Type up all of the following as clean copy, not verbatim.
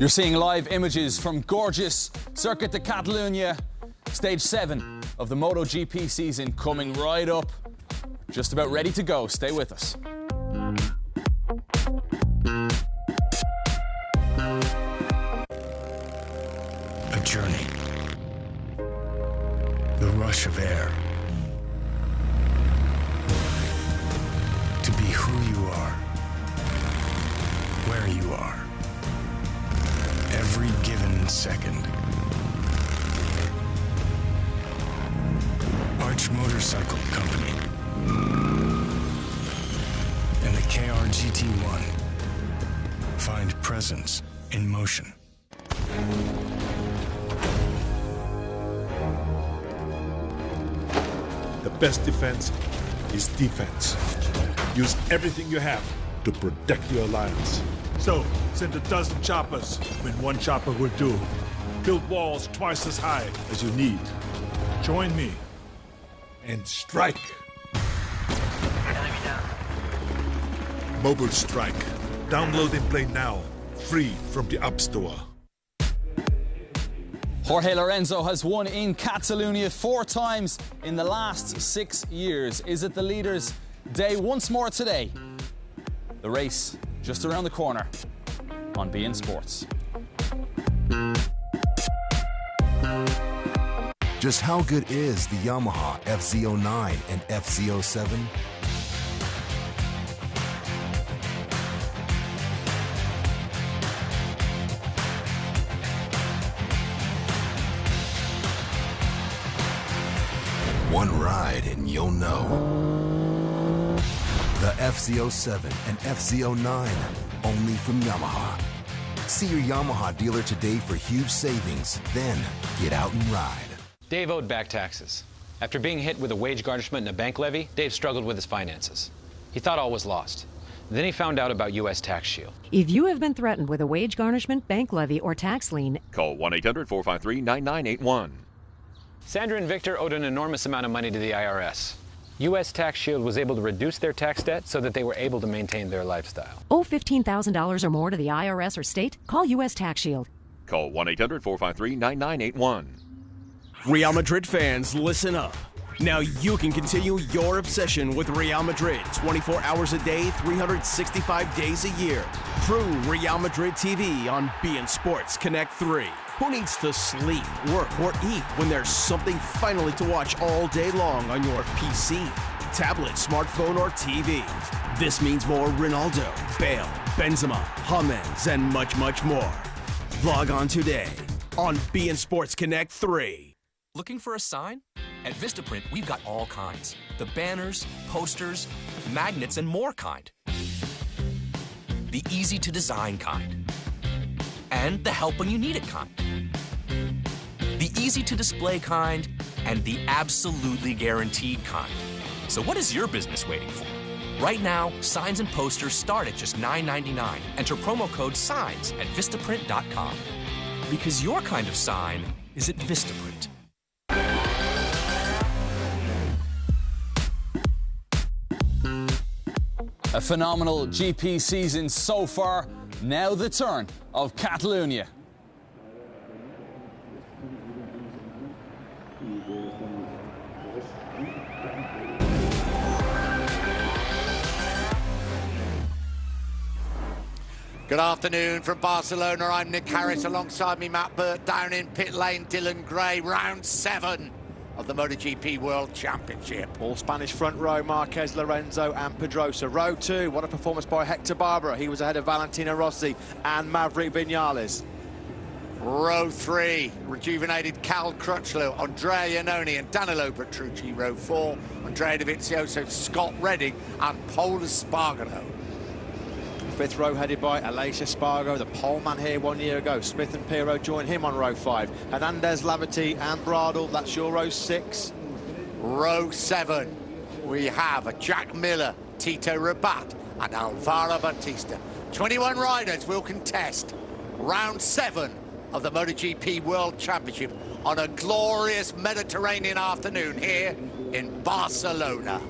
You're seeing live images from gorgeous Circuit de Catalunya, stage 7 of the Motogp season coming right up. Just about ready to go. Stay with us. A journey. The rush of air. To be who you are. Where you are. Every given second. Arch Motorcycle Company and the KR GT1 find presence in motion. The best defense is defense. Use everything you have to protect your alliance. So, send a dozen choppers when one chopper will do. Build walls twice as high as you need. Join me and strike. Mobile Strike. Download and play now. Free from the App Store. Jorge Lorenzo has won in Catalunya 4 times in the last 6 years. Is it the leader's day once more today? The race just around the corner on beIN Sports. Just how good is the Yamaha FZ09 and FZ07? One ride and you'll know. The FZ07 and FZ09, only from Yamaha. See your Yamaha dealer today for huge savings, then get out and ride. Dave owed back taxes. After being hit with a wage garnishment and a bank levy, Dave struggled with his finances. He thought all was lost. Then he found out about U.S. Tax Shield. If you have been threatened with a wage garnishment, bank levy, or tax lien, call 1-800-453-9981. Sandra and Victor owed an enormous amount of money to the IRS. U.S. Tax Shield was able to reduce their tax debt so that they were able to maintain their lifestyle. Owe $15,000 or more to the IRS or state? Call U.S. Tax Shield. Call 1-800-453-9981. Real Madrid fans, listen up. Now you can continue your obsession with Real Madrid 24 hours a day, 365 days a year. True Real Madrid TV on beIN Sports Connect 3. Who needs to sleep, work, or eat when there's something finally to watch all day long on your PC, tablet, smartphone, or TV? This means more Ronaldo, Bale, Benzema, James, and much, much more. Log on today on beIN Sports Connect 3. Looking for a sign? At Vistaprint, we've got all kinds. The banners, posters, magnets, and more kind. The easy-to-design kind. And the help when you need it kind. The easy-to-display kind, and the absolutely guaranteed kind. So what is your business waiting for? Right now, signs and posters start at just $9.99. Enter promo code SIGNS at Vistaprint.com. Because your kind of sign is at Vistaprint. A phenomenal GP season so far. Now the turn of Catalunya. Good afternoon from Barcelona. I'm Nick Harris. Alongside me, Matt Burt. Down in pit lane, Dylan Gray. Round 7 of the Motogp World Championship. All Spanish front row, Marquez, Lorenzo and Pedrosa. Row 2, what a performance by Hector Barbera. He was ahead of Valentino Rossi and Maverick Vinales. Row 3, rejuvenated Cal Crutchlow, Andrea Iannone and Danilo Petrucci. Row 4, Andrea Dovizioso, Scott Redding and Paul Espargaro. Fifth row headed by Aleix Espargaro, the pole man here 1 year ago. Smith and Pirro join him on row 5. Hernandez, Lavati and Bradle, that's your row 6. Row 7, we have a Jack Miller, Tito Rabat and Alvaro Bautista. 21 riders will contest round 7 of the Motogp World Championship on a glorious Mediterranean afternoon here in Barcelona.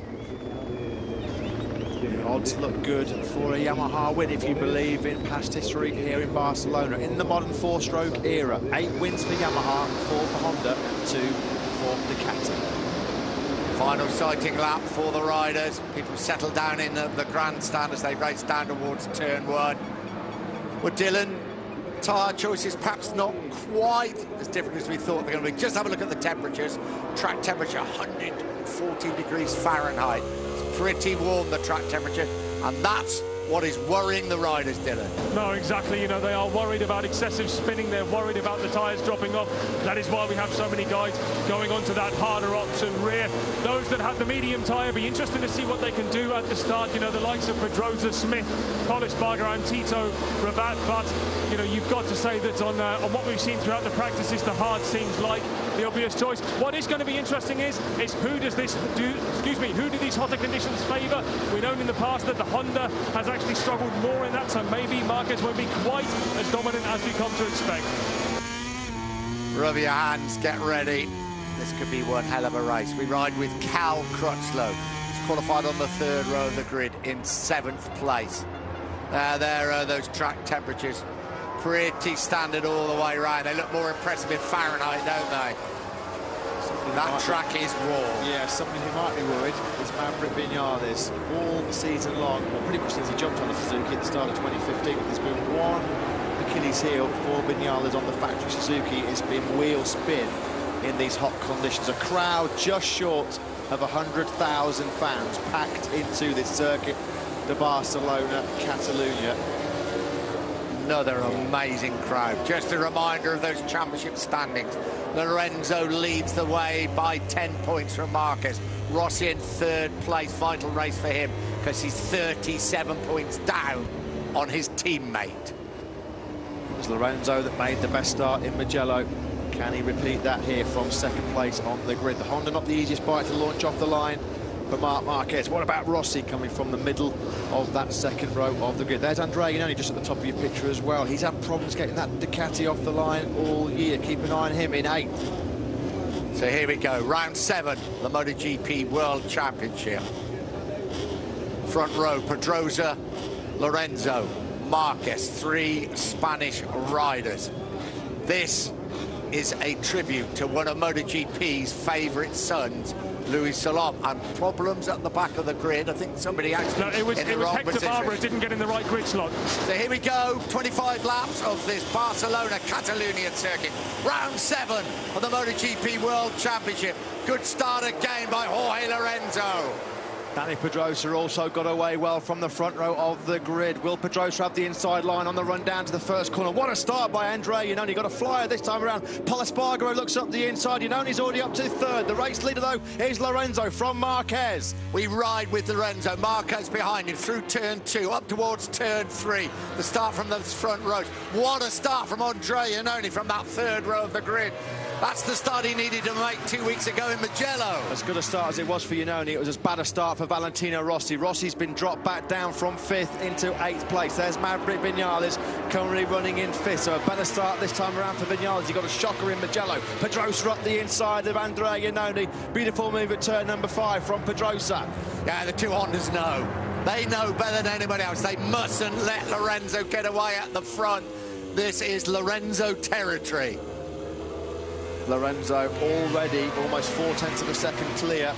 odds look good for a Yamaha win if you believe in past history here in Barcelona. In the modern four-stroke era, 8 wins for Yamaha, 4 for Honda, 2 for Ducati. Final sighting lap for the riders. People settle down in the grandstand as they race down towards turn 1. Well, Dylan, tyre choices perhaps not quite as different as we thought they're going to be. Just have a look at the temperatures. Track temperature 140 degrees Fahrenheit. It's pretty warm, the track temperature, and that's what is worrying the riders, Dylan. No, exactly. You know, they are worried about excessive spinning. They're worried about the tyres dropping off. That is why we have so many guys going onto that harder option rear. Those that have the medium tyre, be interesting to see what they can do at the start. You know, the likes of Pedrosa, Smith, Polisbarger and Tito Rabat. But, you know, you've got to say that on what we've seen throughout the practices, the hard seems like the obvious choice. What is going to be interesting is who does this do? Excuse me, who do these hotter conditions favour? We've known in the past that the Honda has actually struggled more in that, so maybe Marquez won't be quite as dominant as we come to expect. Rub your hands, get ready. This could be one hell of a race. We ride with Cal Crutchlow. He's qualified on the 3rd row of the grid in 7th place. There are those track temperatures. Pretty standard all the way around. They look more impressive in Fahrenheit, don't they? That track is raw. Yeah, somebody who might be worried is Maverick Vinales. All season long, well, pretty much since he jumped on the Suzuki at the start of 2015, there's been one Achilles heel for Vinales on the factory Suzuki. It's been wheel spin in these hot conditions. A crowd just short of 100,000 fans packed into this circuit, the Barcelona, Catalunya. Another amazing crowd. Just a reminder of those championship standings. Lorenzo leads the way by 10 points from Marquez. Rosi in 3rd place, vital race for him because he's 37 points down on his teammate. It was Lorenzo that made the best start in Mugello. Can he repeat that here from 2nd place on the grid? The Honda not the easiest bike to launch off the line for Marc Marquez. What about Rossi coming from the middle of that 2nd row of the grid? There's Andrea Iannone just at the top of your picture as well. He's had problems getting that Ducati off the line all year. Keep an eye on him in 8th. So here we go, round 7, the Motogp World Championship. Front row, Pedrosa, Lorenzo, Marquez, 3 Spanish riders. This is a tribute to one of MotoGP's favourite sons, Luis Salom, and problems at the back of the grid. I think somebody actually it was Hector position. Barbera didn't get in the right grid slot. So here we go, 25 laps of this Barcelona Catalunya circuit. Round 7 of the MotoGP World Championship. Good start again by Jorge Lorenzo. Dani Pedrosa also got away well from the front row of the grid. Will Pedrosa have the inside line on the run down to the 1st corner? What a start by Andrea Iannone. Got a flyer this time around. Polisbarger looks up the inside. Iannone's already up to 3rd. The race leader, though, is Lorenzo from Marquez. We ride with Lorenzo. Marquez behind him through turn 2, up towards turn 3. The start from the front row. What a start from Andrea Iannone from that 3rd row of the grid. That's the start he needed to make 2 weeks ago in Mugello. As good a start as it was for Iannone, it was as bad a start for Valentino Rossi. Rossi's been dropped back down from 5th into 8th place. There's Maverick Vinales currently running in 5th. So a better start this time around for Vinales. He got a shocker in Mugello. Pedrosa up the inside of Andrea Iannone. Beautiful move at turn number 5 from Pedrosa. Yeah, the 2 Hondas know. They know better than anybody else. They mustn't let Lorenzo get away at the front. This is Lorenzo territory. Lorenzo already almost 0.4 of a second clear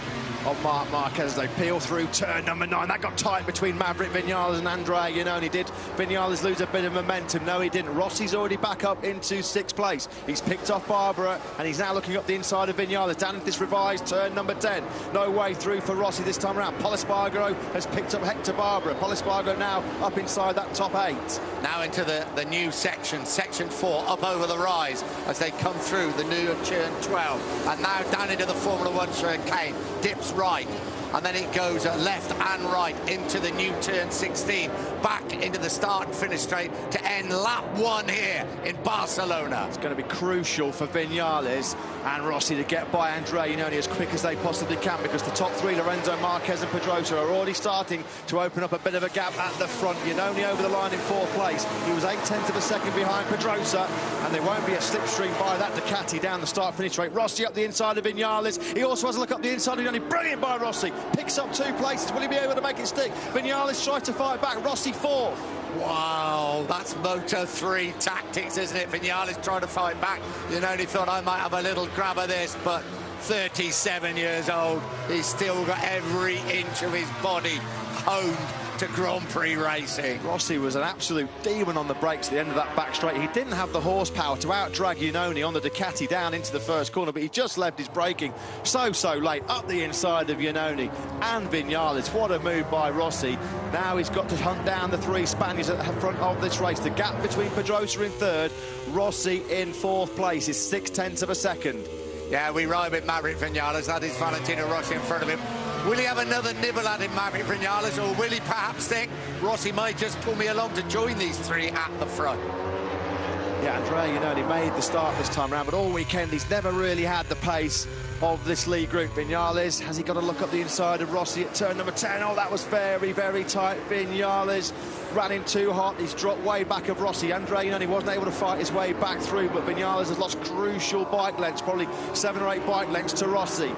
of Marc Marquez. They peel through turn number 9. That got tight between Maverick Vinales and Andrea Iannone. Did Vinales lose a bit of momentum? No, he didn't. Rossi's already back up into 6th place. He's picked off Barbera, and he's now looking up the inside of Vinales. Down into this revised turn number 10. No way through for Rossi this time around. Polisbarger has picked up Hector Barbera. Polisbarger now up inside that top 8. Now into the new section, section 4, up over the rise as they come through the new turn 12. And now down into the Formula 1 chicane. Dips right, and then it goes left and right into the new turn 16, back into the start and finish straight to end lap 1 here in Barcelona. It's going to be crucial for Vinales and Rossi to get by Andrea Iannone as quick as they possibly can, because the top 3, Lorenzo, Marquez and Pedrosa, are already starting to open up a bit of a gap at the front. Iannone over the line in 4th place. He was 0.8 of a second behind Pedrosa, and there won't be a slipstream by that Ducati down the start-finish straight. Rossi up the inside of Vinales. He also has a look up the inside of Iannone. Brilliant by Rossi. picks up 2 places. Will he be able to make it stick? Vinales tries to fight back. Rossi 4th. Wow, that's Moto3 tactics, isn't it? Vinales trying to fight back. You know, he thought I might have a little grab of this, but 37 years old, he's still got every inch of his body honed to Grand Prix racing. Rossi was an absolute demon on the brakes at the end of that back straight. He didn't have the horsepower to out-drag Iannone on the Ducati down into the first corner, but he just left his braking so late up the inside of Iannone and Vinales. What a move by Rossi. Now he's got to hunt down the 3 Spaniards at the front of this race. The gap between Pedrosa in 3rd, Rossi in 4th place is 0.6 of a second. Yeah, we ride with Maverick Vinales. That is Valentino Rossi in front of him. Will he have another nibble at him, Maverick Vinales, or will he perhaps think Rossi might just pull me along to join these 3 at the front? Yeah, Andrea Iannone made the start this time around, but all weekend he's never really had the pace of this lead group. Vinales, has he got to look up the inside of Rossi at turn number 10? Oh, that was very tight. Vinales ran in too hot. He's dropped way back of Rossi. Andrea Iannone wasn't able to fight his way back through, but Vinales has lost crucial bike lengths, probably 7 or 8 bike lengths to Rossi.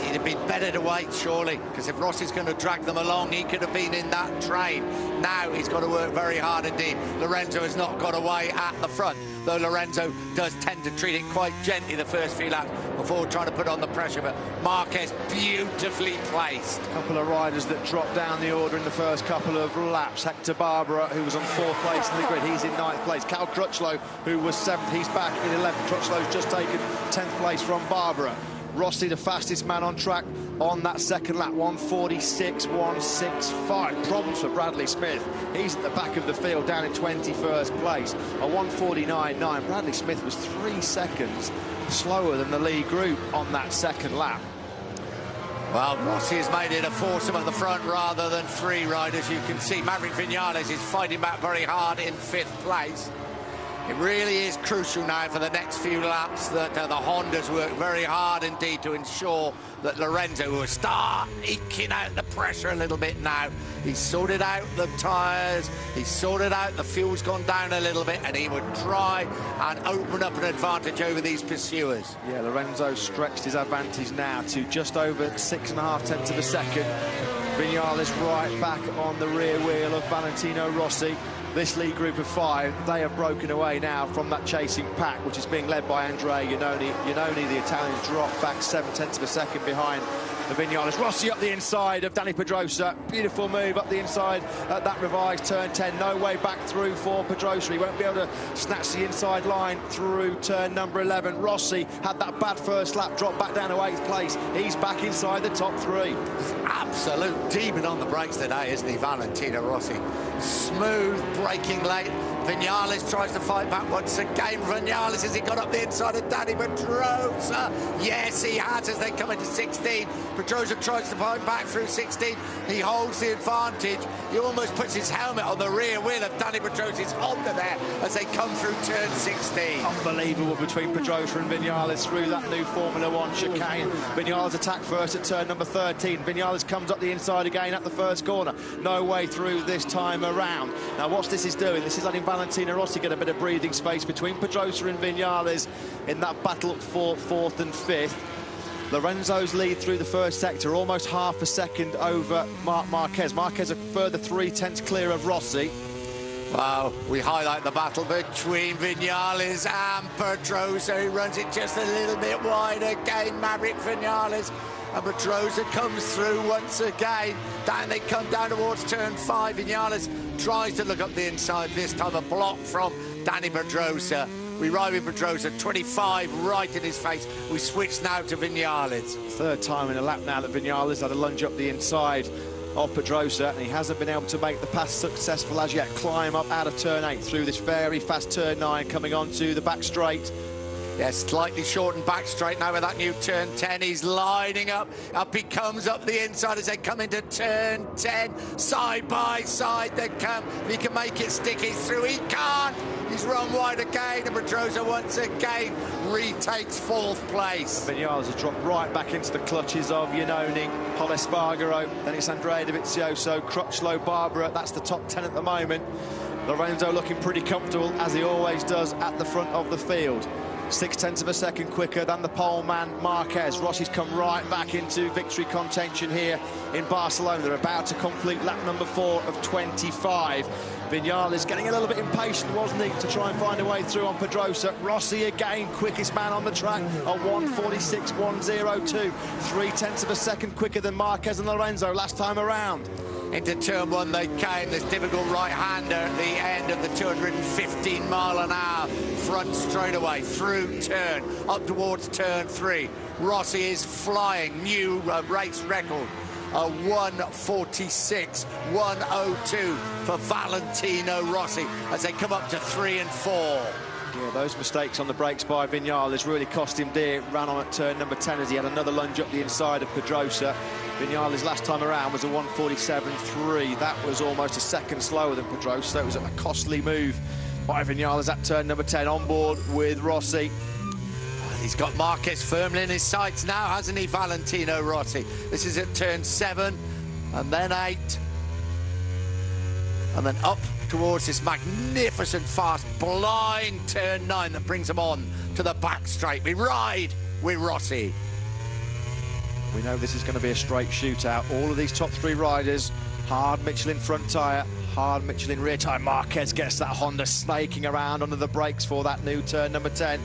It'd have been better to wait, surely, because if Rossi's going to drag them along, he could have been in that train. Now he's got to work very hard indeed. Lorenzo has not got away at the front, though Lorenzo does tend to treat it quite gently the first few laps before trying to put on the pressure, but Marquez beautifully placed. A couple of riders that dropped down the order in the first couple of laps. Hector Barbara, who was on 4th place in the grid, he's in 9th place. Cal Crutchlow, who was 7th, he's back in 11th. Crutchlow's just taken 10th place from Barbara. Rossi, the fastest man on track on that second lap, 1:46.165. Problems for Bradley Smith. He's at the back of the field, down in 21st place, a 1:49.9. Bradley Smith was 3 seconds slower than the lead group on that second lap. Well, Rossi has made it a foursome at the front rather than 3 riders. You can see Maverick Vinales is fighting back very hard in 5th place. It really is crucial now for the next few laps that the Hondas work very hard indeed to ensure that Lorenzo will start eking out the pressure a little bit now. He's sorted out the tyres, he's sorted out the fuel's gone down a little bit, and he would try and open up an advantage over these pursuers. Yeah, Lorenzo stretched his advantage now to just over 6.5 of a second. Vinales right back on the rear wheel of Valentino Rossi. This lead group of 5, they have broken away now from that chasing pack, which is being led by Andrea Iannone. Iannone, the Italian, dropped back 0.7 of a second behind the Vinales. Rossi up the inside of Dani Pedrosa. Beautiful move up the inside at that revised turn 10. No way back through for Pedrosa. He won't be able to snatch the inside line through turn number 11. Rossi had that bad first lap, dropped back down to 8th place. He's back inside the top 3. Absolute demon on the brakes today, isn't he, Valentino Rossi? Smooth braking late. Vinales tries to fight back once again. Vinales, has he got up the inside of Dani Pedrosa? Yes, he has, as they come into 16. Pedrosa tries to fight back through 16. He holds the advantage. He almost puts his helmet on the rear wheel of Dani Pedrosa's Honda there as they come through turn 16. Unbelievable between Pedrosa and Vinales through that new Formula 1 chicane. Vinales attacked first at turn number 13. Vinales comes up the inside again at the first corner. No way through this time around. Now, what this is doing, this is letting Valentino Rossi get a bit of breathing space between Pedrosa and Vinales in that battle for 4th and 5th. Lorenzo's lead through the first sector, almost half a second over Marc Marquez. Marquez a further 0.3 clear of Rossi. Wow, we highlight the battle between Vinales and Pedrosa, who runs it just a little bit wide again. Maverick Vinales, and Pedrosa comes through once again. Down they come down towards turn 5. Vinales tries to look up the inside, this time a block from Dani Pedrosa. We ride with Pedrosa, 25 right in his face. We switch now to Vinales. 3rd time in a lap now that Vinales had a lunge up the inside of Pedrosa, and he hasn't been able to make the pass successful as yet. Climb up out of turn 8 through this very fast turn 9, coming onto the back straight. Yes, slightly shortened back straight now with that new turn 10. He's lining up. Up he comes up the inside as they come into turn 10. Side by side they come. If he can make it stick, he's through. He can't. He's run wide again, and Pedrosa once again retakes 4th place. Vinales has dropped right back into the clutches of Iannone, Pol Espargaro, then it's Andrea Dovizioso, Crutchlow, Barbara. That's the top 10 at the moment. Lorenzo looking pretty comfortable, as he always does, at the front of the field. 0.6 of a second quicker than the pole man Marquez. Rossi's come right back into victory contention here in Barcelona. They're about to complete lap number 4 of 25. Vinales getting a little bit impatient, wasn't he, to try and find a way through on Pedrosa. Rossi again, quickest man on the track at 1:46.102. 0.3 of a second quicker than Marquez and Lorenzo last time around. Into turn 1 they came, this difficult right-hander at the end of the 215 mile an hour front straightaway, through turn, up towards turn 3. Rossi is flying, new race record. A 1:46.102 for Valentino Rossi as they come up to 3 and 4. Yeah, those mistakes on the brakes by Vinales really cost him dear. Ran on at turn number 10 as he had another lunge up the inside of Pedrosa. Vinales last time around was a 1:47.3. That was almost a second slower than Pedrosa. So it was a costly move by Vinales at turn number 10, on board with Rossi. He's got Marquez firmly in his sights now, hasn't he, Valentino Rossi? This is at turn 7, and then 8. And then up towards this magnificent, fast, blind turn 9 that brings him on to the back straight. We ride with Rossi. We know this is going to be a straight shootout. All of these top 3 riders, hard Michelin front tyre, hard Michelin rear tyre. Marquez gets that Honda snaking around under the brakes for that new turn number 10.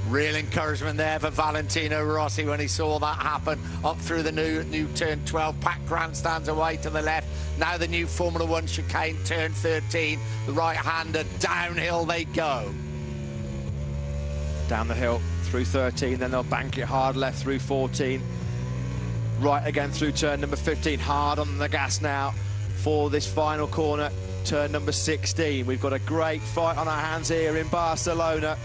Real encouragement there for Valentino Rossi when he saw that happen. Up through the new turn 12, packed grandstands away to the left. Now the new Formula 1 chicane, turn 13. The right-hander, downhill they go. Down the hill through 13, then they'll bank it hard left through 14. Right again through turn number 15, hard on the gas now for this final corner, turn number 16. We've got a great fight on our hands here in Barcelona.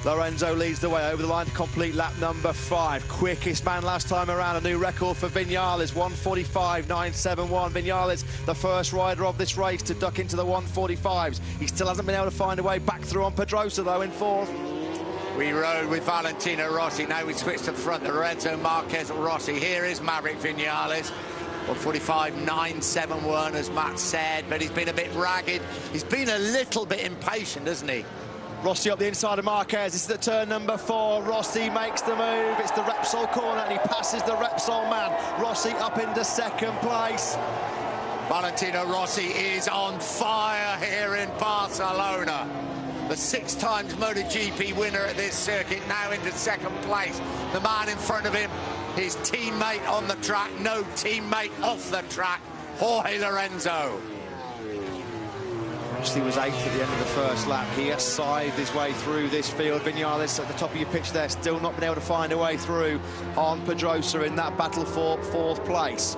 Lorenzo leads the way over the line to complete lap number 5. Quickest man last time around, a new record for Vinales, 1:45.971. Vinales, the first rider of this race to duck into the 1:45s. He still hasn't been able to find a way back through on Pedrosa, though, in 4th. We rode with Valentino Rossi. Now we switch to the front, the Lorenzo Marquez Rossi. Here is Maverick Vinales. 1:45.971, as Matt said, but he's been a bit ragged. He's been a little bit impatient, hasn't he? Rossi up the inside of Marquez. This is at turn number 4. Rossi makes the move. It's the Repsol corner, and he passes the Repsol man. Rossi up into 2nd place. Valentino Rossi is on fire here in Barcelona. The 6 times Motogp winner at this circuit, now into 2nd place. The man in front of him, his teammate on the track, no teammate off the track, Jorge Lorenzo. Rossi was 8th at the end of the first lap. He has scythed his way through this field. Vinales at the top of your pitch there, still not been able to find a way through on Pedrosa in that battle for 4th place.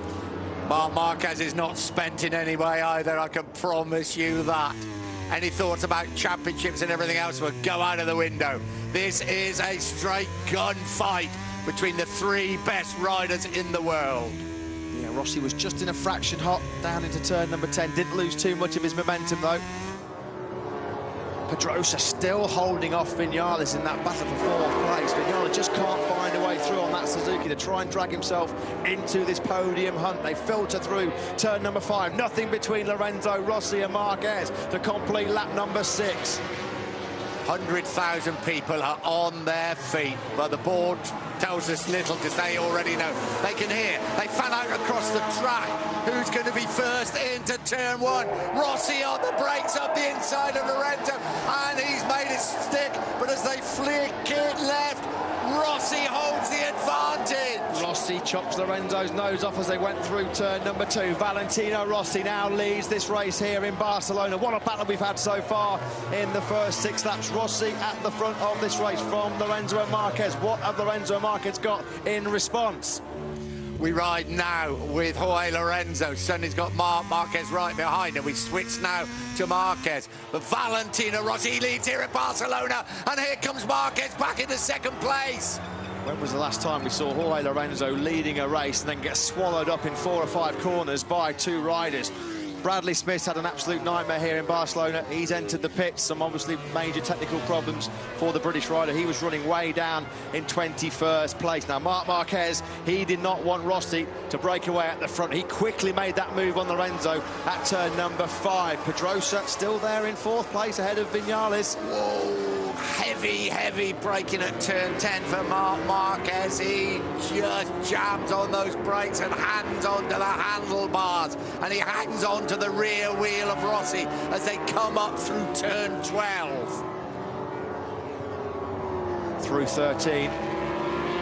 Marc Marquez is not spent in any way either, I can promise you that. Any thoughts about championships and everything else will go out of the window. This is a straight gunfight between the 3 best riders in the world. Yeah, Rossi was just in a fraction hot down into turn number 10. Didn't lose too much of his momentum, though. Pedrosa still holding off Vinales in that battle for 4th place. Vinales just can't find a way through on that Suzuki to try and drag himself into this podium hunt. They filter through turn number 5. Nothing between Lorenzo, Rossi and Marquez to complete lap number 6. 100,000 people are on their feet, but the board tells us little because they already know. They can hear. They fan out across the track. Who's going to be first into turn 1? Rossi on the brakes up the inside of Lorenzo, and he's made it stick, but as they flick it left, Rossi holds the advantage. Rossi chops Lorenzo's nose off as they went through turn number 2. Valentino Rossi now leads this race here in Barcelona. What a battle we've had so far in the first 6 laps. Rossi at the front of this race from Lorenzo and Marquez. What have Lorenzo and Marquez got in response? We ride now with Jorge Lorenzo. Sonny's got Marquez right behind, and we switch now to Marquez. But Valentino Rossi leads here at Barcelona, and here comes Marquez back into 2nd place. When was the last time we saw Jorge Lorenzo leading a race and then get swallowed up in 4 or 5 corners by 2 riders? Bradley Smith's had an absolute nightmare here in Barcelona. He's entered the pits. Some obviously major technical problems for the British rider. He was running way down in 21st place. Now, Marc Marquez, he did not want Rossi to break away at the front. He quickly made that move on Lorenzo at turn number 5. Pedrosa still there in 4th place ahead of Vinales. Whoa, heavy heavy braking at turn 10 for Marquez. He just jams on those brakes and hangs onto the handlebars, and he hangs onto the rear wheel of Rosi as they come up through turn 12. Through 13.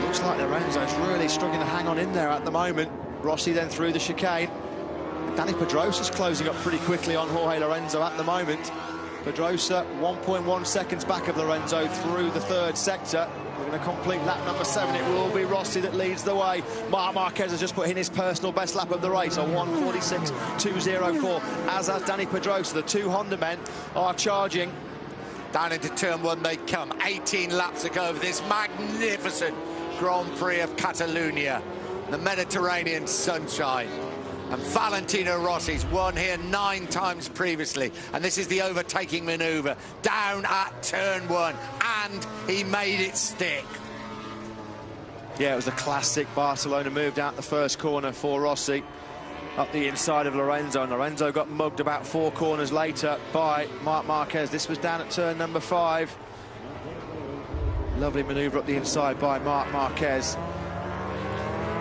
Looks like Lorenzo's really struggling to hang on in there at the moment. Rosi then through the chicane. Danny Pedrosa's closing up pretty quickly on Jorge Lorenzo at the moment. Pedrosa 1.1 seconds back of Lorenzo through the third sector. We're going to complete lap number 7. It will be Rosi that leads the way. Marc Marquez has just put in his personal best lap of the race, a 1:46.204, as has Danny Pedrosa. The two Honda men are charging. Down into turn 1 they come. 18 laps ago of this magnificent Grand Prix of Catalunya, the Mediterranean sunshine. And Valentino Rossi's won here 9 times previously, and this is the overtaking manoeuvre down at turn 1, and he made it stick. Yeah, it was a classic Barcelona move down the first corner for Rosi, up the inside of Lorenzo, and Lorenzo got mugged about 4 corners later by Marc Marquez. This was down at turn number 5. Lovely manoeuvre up the inside by Marc Marquez.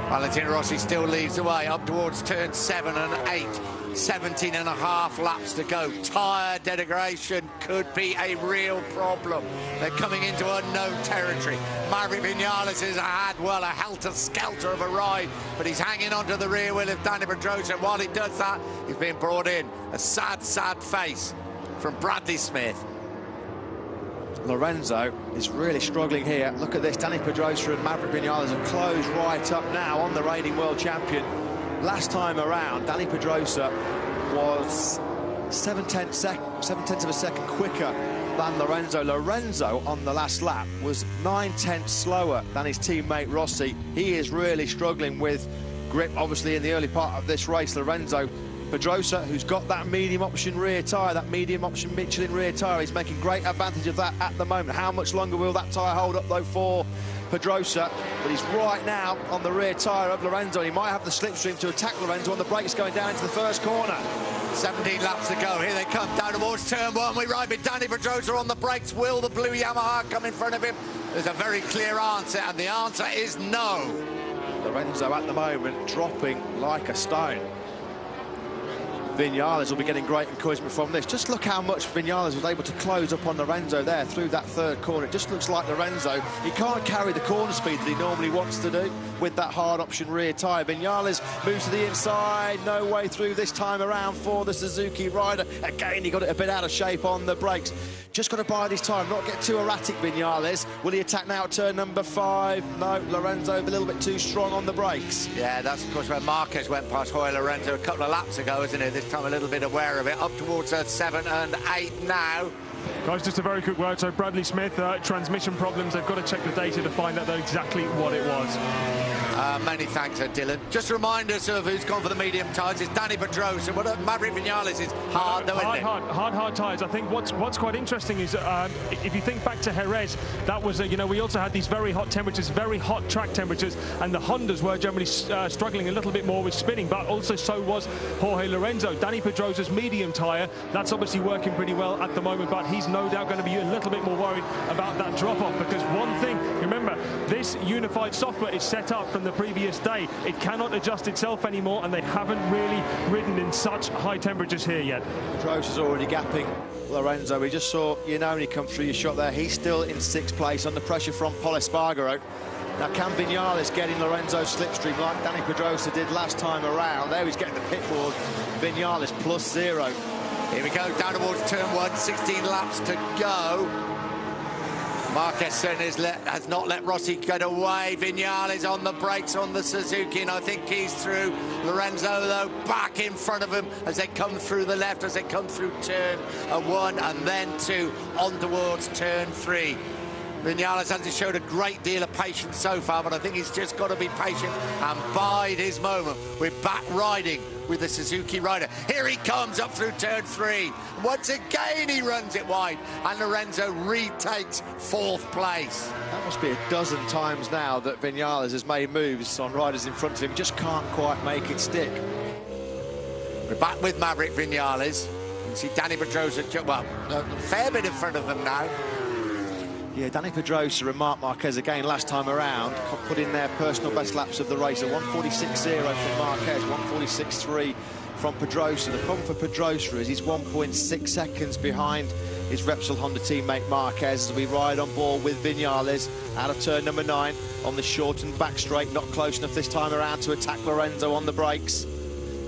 Valentino Rossi still leads the way up towards turn 7 and 8. 17.5 laps to go. Tyre degradation could be a real problem. They're coming into unknown territory. Maverick Vinales has had, well, a helter-skelter of a ride, but he's hanging onto the rear wheel of Danny Pedrosa. And while he does that, he's being brought in. A sad, sad face from Bradley Smith. Lorenzo is really struggling here. Look at this, Danny Pedrosa and Maverick Vinales have closed right up now on the reigning world champion. Last time around, Danny Pedrosa was 7/10 of a second quicker than Lorenzo. Lorenzo on the last lap was 9/10 slower than his teammate Rosi. He is really struggling with grip, obviously, in the early part of this race. Lorenzo. Pedrosa, who's got that medium option rear tyre, that medium option Michelin rear tyre, he's making great advantage of that at the moment. How much longer will that tyre hold up, though, for Pedrosa? But he's right now on the rear tyre of Lorenzo. He might have the slipstream to attack Lorenzo on the brakes going down into the first corner. 17 laps to go. Here they come down towards turn 1. We ride with Danny Pedrosa on the brakes. Will the blue Yamaha come in front of him? There's a very clear answer, and the answer is no. Lorenzo at the moment dropping like a stone. Vinales will be getting great encouragement from this. Just look how much Vinales was able to close up on Lorenzo there through that third corner. It just looks like Lorenzo, he can't carry the corner speed that he normally wants to do with that hard option rear tyre. Vinales moves to the inside, no way through this time around for the Suzuki rider. Again, he got it a bit out of shape on the brakes. Just got to bide his time, not get too erratic, Vinales. Will he attack now at turn number 5? No, Lorenzo a little bit too strong on the brakes. Yeah, that's, of course, where Marquez went past Jorge Lorenzo a couple of laps ago, isn't it? This time a little bit aware of it. Up towards 7 and 8 now. Guys, just a very quick word. So Bradley Smith, transmission problems. They've got to check the data to find out exactly what it was. Many thanks, Dylan. Just remind us of who's gone for the medium tyres. It's Danny Pedrosa. What Maverick Vinales is hard, though, isn't it? Hard tyres. I think what's quite interesting is if you think back to Jerez, that was we also had these very hot temperatures, very hot track temperatures, and the Hondas were generally struggling a little bit more with spinning, but also so was Jorge Lorenzo. Danny Pedrosa's medium tyre, that's obviously working pretty well at the moment, but he's no doubt going to be a little bit more worried about that drop-off, because one thing, remember, this unified software is set up from the previous day. It cannot adjust itself anymore, and they haven't really ridden in such high temperatures here yet. Pedrosa's already gapping Lorenzo. We just saw Iannone come through your shot there. He's still in 6th place under pressure from Paul Espargaro. Now, can Vinales get in Lorenzo's slipstream like Danny Pedrosa did last time around? There he's getting the pit board. Vinales +0. Here we go, down towards turn 1, 16 laps to go. Marquez certainly has not let Rosi get away. Vinales on the brakes on the Suzuki, and I think he's through. Lorenzo, though, back in front of him as they come through the left, as they come through turn 1 and then 2, on towards turn 3. Vinales hasn't showed a great deal of patience so far, but I think he's just got to be patient and bide his moment. We're back riding with the Suzuki rider. Here he comes up through turn 3. Once again, he runs it wide, and Lorenzo retakes 4th place. That must be a dozen times now that Vinales has made moves on riders in front of him. Just can't quite make it stick. We're back with Maverick Vinales. You can see Danny Pedrosa, well, a fair bit in front of them now. Yeah, Dani Pedrosa and Marc Marquez again last time around put in their personal best laps of the race. A 1:46.0 from Marquez, 1:46.3 from Pedrosa. The problem for Pedrosa is he's 1.6 seconds behind his Repsol Honda teammate Marquez as we ride on board with Viñales out of turn number 9 on the shortened back straight. Not close enough this time around to attack Lorenzo on the brakes.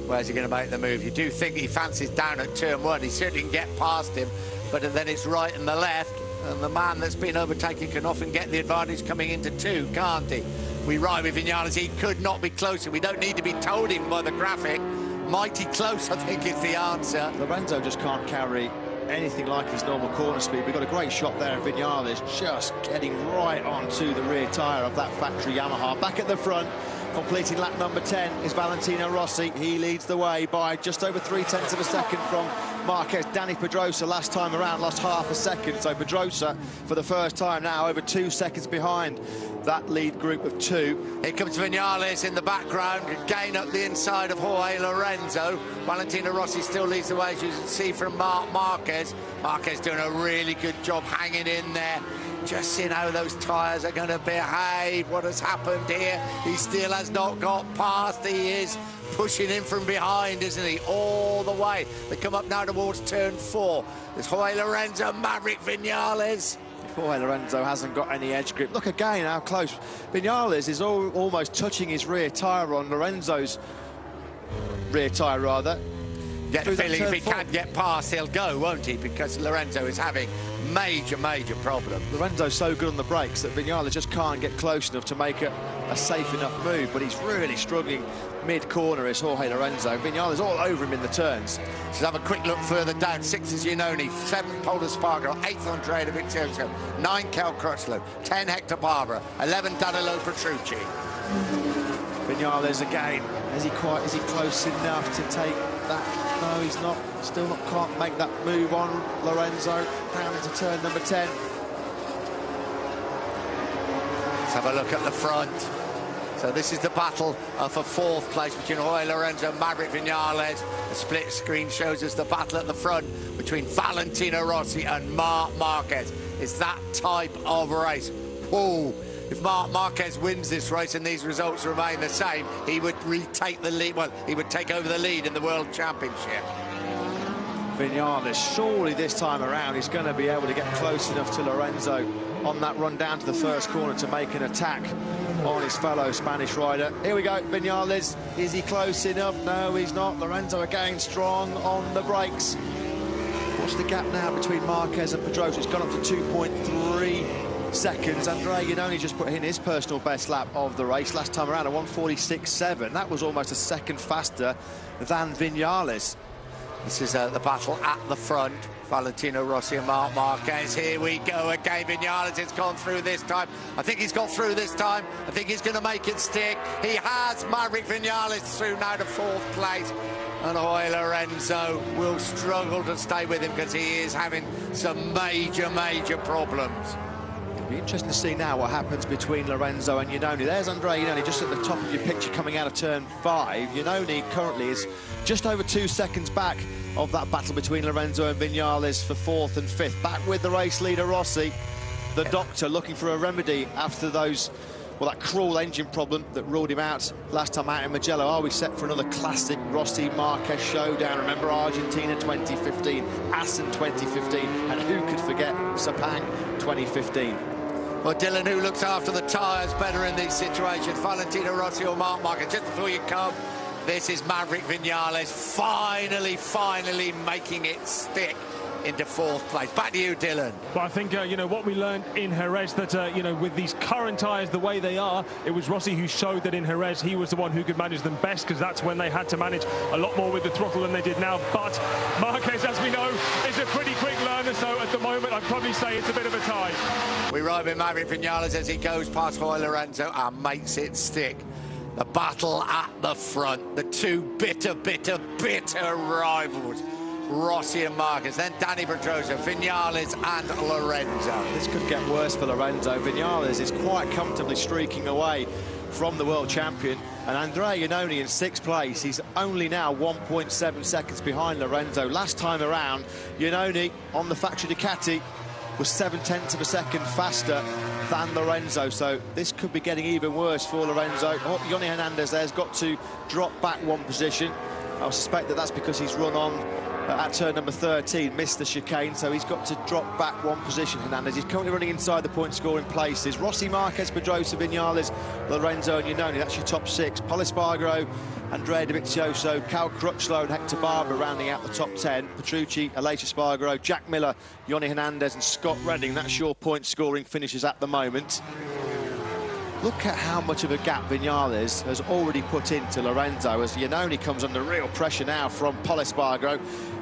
Where's he going to make the move? You do think he fancies down at turn 1. He certainly can get past him, but then it's right and the left, and the man that's been overtaken can often get the advantage coming into 2, can't he? We ride with Viñales. He could not be closer. We don't need to be told even by the graphic. Mighty close, I think, is the answer. Lorenzo just can't carry anything like his normal corner speed. We've got a great shot there of Viñales just getting right onto the rear tyre of that factory Yamaha. Back at the front, completing lap number 10 is Valentino Rossi. He leads the way by just over 0.3 of a second from Marquez. Dani Pedrosa last time around lost half a second, so Pedrosa for the first time now over 2 seconds behind that lead group of 2. Here comes Viñales in the background, again up the inside of Jorge Lorenzo. Valentino Rossi still leads the way, as you can see from Marc Marquez. Marquez doing a really good job hanging in there. Just seeing how those tyres are going to behave. What has happened here? He still has not got past. He is pushing in from behind, isn't he? All the way. They come up now towards turn 4. There's Jorge Lorenzo, Maverick Viñales. Jorge Lorenzo hasn't got any edge grip. Look again how close. Viñales is almost touching his rear tyre on Lorenzo's rear tyre, rather. Get the feeling if he can't get past, he'll go, won't he? Because Lorenzo is having major problem. Lorenzo's so good on the brakes that Viñales just can't get close enough to make a safe enough move, but he's really struggling mid-corner is Jorge Lorenzo. Viñales all over him in the turns. Let's have a quick look further down. 6 is Iannone, 7 Paolo Spargo, 8th Andrea Dovizioso, 9 Kel Crutchlow, 10 Hector Barbera, 11 Danilo Petrucci. Viñales again. Is he close enough to take that? No, he's not. Still not, can't make that move on Lorenzo. Down into turn number 10. Let's have a look at the front. So this is the battle for 4th place between Jorge Lorenzo and Maverick Viñales. The split screen shows us the battle at the front between Valentino Rossi and Marc Marquez. It's that type of race. Whoa. If Marc Marquez wins this race and these results remain the same, he would retake the lead. Well, he would take over the lead in the World Championship. Viñales, surely this time around, he's going to be able to get close enough to Lorenzo on that run down to the first corner to make an attack on his fellow Spanish rider. Here we go, Viñales. Is he close enough? No, he's not. Lorenzo again strong on the brakes. What's the gap now between Marquez and Pedrosa? It's gone up to 2.3 seconds. Andrea Iannone just put in his personal best lap of the race last time around, a 1:46.7. That was almost a second faster than Viñales. This is the battle at the front. Valentino Rossi and Marc Marquez. Here we go again. Viñales has gone through this time. I think he's got through this time. I think he's going to make it stick. He has. Maverick Viñales through now to 4th place. And Jorge Lorenzo will struggle to stay with him because he is having some major problems. It'll be interesting to see now what happens between Lorenzo and Iannone. There's Andrea Iannone just at the top of your picture coming out of turn 5. Iannone currently is just over 2 seconds back of that battle between Lorenzo and Viñales for 4th and 5th. Back with the race leader Rossi, the doctor looking for a remedy after that cruel engine problem that ruled him out last time out in Mugello. Are we set for another classic Rossi Marquez showdown? Remember Argentina 2015, Assen 2015, and who could forget Sepang 2015? Well, Dylan, who looks after the tyres better in these situations? Valentino Rossi or Marc Marquez? Just before you come, this is Maverick Viñales finally making it stick into 4th place. Back to you, Dylan. Well, I think, what we learned in Jerez, that, with these current tyres the way they are, it was Rossi who showed that in Jerez he was the one who could manage them best, because that's when they had to manage a lot more with the throttle than they did now. But Marquez, as we know, is a pretty quick learner, so at the moment I'd probably say it's a bit of a tie. We ride with Maverick Viñales as he goes past Jorge Lorenzo and makes it stick. The battle at the front, the two bitter rivals. Rossi and Marquez, then Dani Pedrosa, Viñales and Lorenzo. This could get worse for Lorenzo. Viñales is quite comfortably streaking away from the world champion, and Andrea Iannone in 6th place. He's only now 1.7 seconds behind Lorenzo. Last time around, Iannone on the factory Ducati was 0.7 of a second faster than Lorenzo, so this could be getting even worse for Lorenzo. Oh, Yoni Hernandez there's got to drop back one position. I suspect that that's because he's run on at turn number 13, missed the chicane, so he's got to drop back one position, Hernandez. He's currently running inside the point-scoring places. Rossi, Marquez, Pedrosa, Vinales, Lorenzo and Iannone, that's your top 6. Pol Espargaro, Andrea Dovizioso, Cal Crutchlow and Hector Barber rounding out the top 10. Petrucci, Aleix Espargaro, Jack Miller, Yoni Hernandez and Scott Redding. That's your point-scoring finishes at the moment. Look at how much of a gap Vinales has already put into Lorenzo, as Iannone comes under real pressure now from Pol Espargaro.